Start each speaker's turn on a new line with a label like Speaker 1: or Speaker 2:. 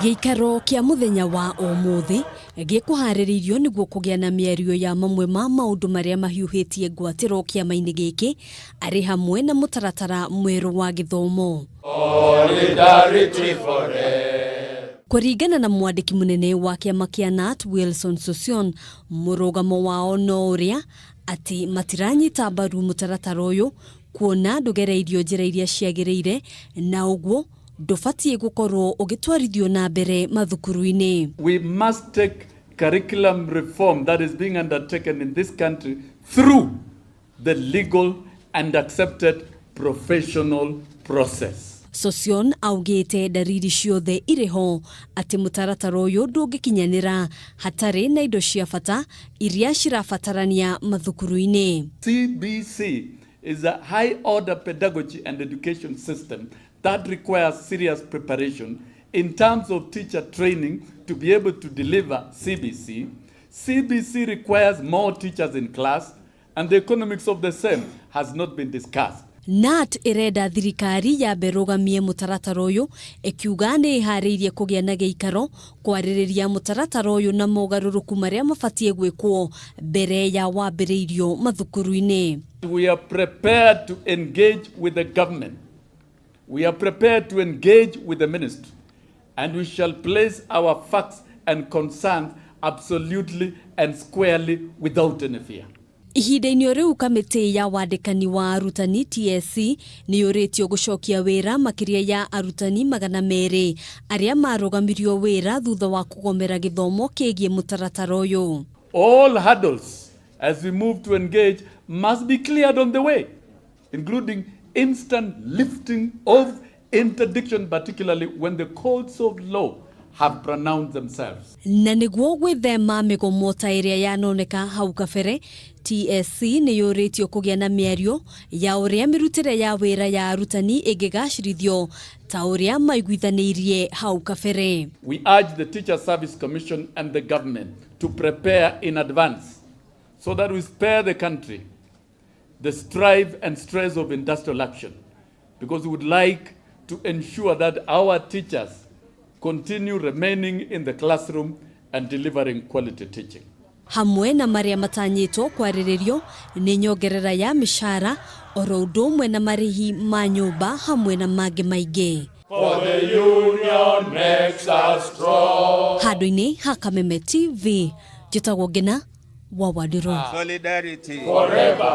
Speaker 1: Gĩikaro kĩa mũthenya wa ũmũthĩ gĩkũharĩrĩirio nĩguo kũgĩa na mĩario ya mamwe ma maũndũ marĩa mahiũhĩtie ngwatĩro kĩama-inĩ gĩkĩ arĩ hamwe na mũtaratara mwerũ wa gĩthomo. Kũringana na mwandĩki mũnene wa kĩama kĩa KNUT Wilson Sosion, mũrũgamo wao no ũrĩa atĩ matiranyita mbaru mũtaratara ũyũ kuona ndũgereirio njĩra iria ciagĩrĩire na ũguo ndũbatiĩ gũkorwo ũgĩtwarithio na mbere mathukuru-inĩ.
Speaker 2: We must take curriculum reform that is being undertaken in this country through the legal and accepted professional process.
Speaker 1: Sosion augĩte ndariri ciothe irĩ ho atĩ mũtaratara ũyũ ndũngĩkinyanĩra hatarĩ na indo cia bata iria cirabatarania mathukuru-inĩ.
Speaker 2: CBC is a high order pedagogy and education system that requires serious preparation in terms of teacher training to be able to deliver CBC. CBC requires more teachers in class, and the economics of the same has not been discussed.
Speaker 1: KNUT irenda thirikari yaberũgamie mũtaratara ũyũ ĩkiuga nĩ ĩharĩirie kũgĩa na gĩikaro kwarĩrĩria mũtaratara ũyũ na mogarũrũku marĩa mabatiĩ gwĩkwo mbere ya wambĩrĩirio mathukuru-inĩ.
Speaker 2: We are prepared to engage with the government. We are prepared to engage with the ministry, and we shall place our facts and concerns absolutely and squarely without any fear.
Speaker 1: Ihinda-inĩ rĩu kamĩtĩ ya wandĩkani wa arutani TSC nĩ yũrĩtio gũcokia wĩra makĩria ya arutani 200 arĩa marũgamirio wĩra thutha wa kũgomera gĩthomo kĩgiĩ mũtaratara ũyũ.
Speaker 2: All hurdles as we move to engage must be cleared on the way, including instant lifting of interdiction, particularly when the courts of law have pronounced themselves.
Speaker 1: Na nĩguo gwĩthema mĩgomo ta ĩrĩa yanoneka hau kabere, TSC nĩ yũrĩtio kũgĩa na mĩario ya ũrĩa mĩrutĩre ya wĩra ya arutani ĩngĩgacĩrithio ta ũrĩa maiguithanĩirie hau kabere.
Speaker 2: We urge the Teacher Service Commission and the government to prepare in advance so that we spare the country the strife and stress of industrial action, because we would like to ensure that our teachers continue remaining in the classroom and delivering quality teaching.
Speaker 1: Hamwe na marĩa matanyĩtwo kwarĩrĩrio nĩ nyongerera ya mĩcara oro ũndũ ũmwe na marĩhi ma nyũmba hamwe na mangĩ maingĩ.
Speaker 3: For the union makes us strong.
Speaker 1: Handũ-inĩ ha Kameme TV, njĩtagwo Ngina wa Wadiro.
Speaker 3: Solidarity forever.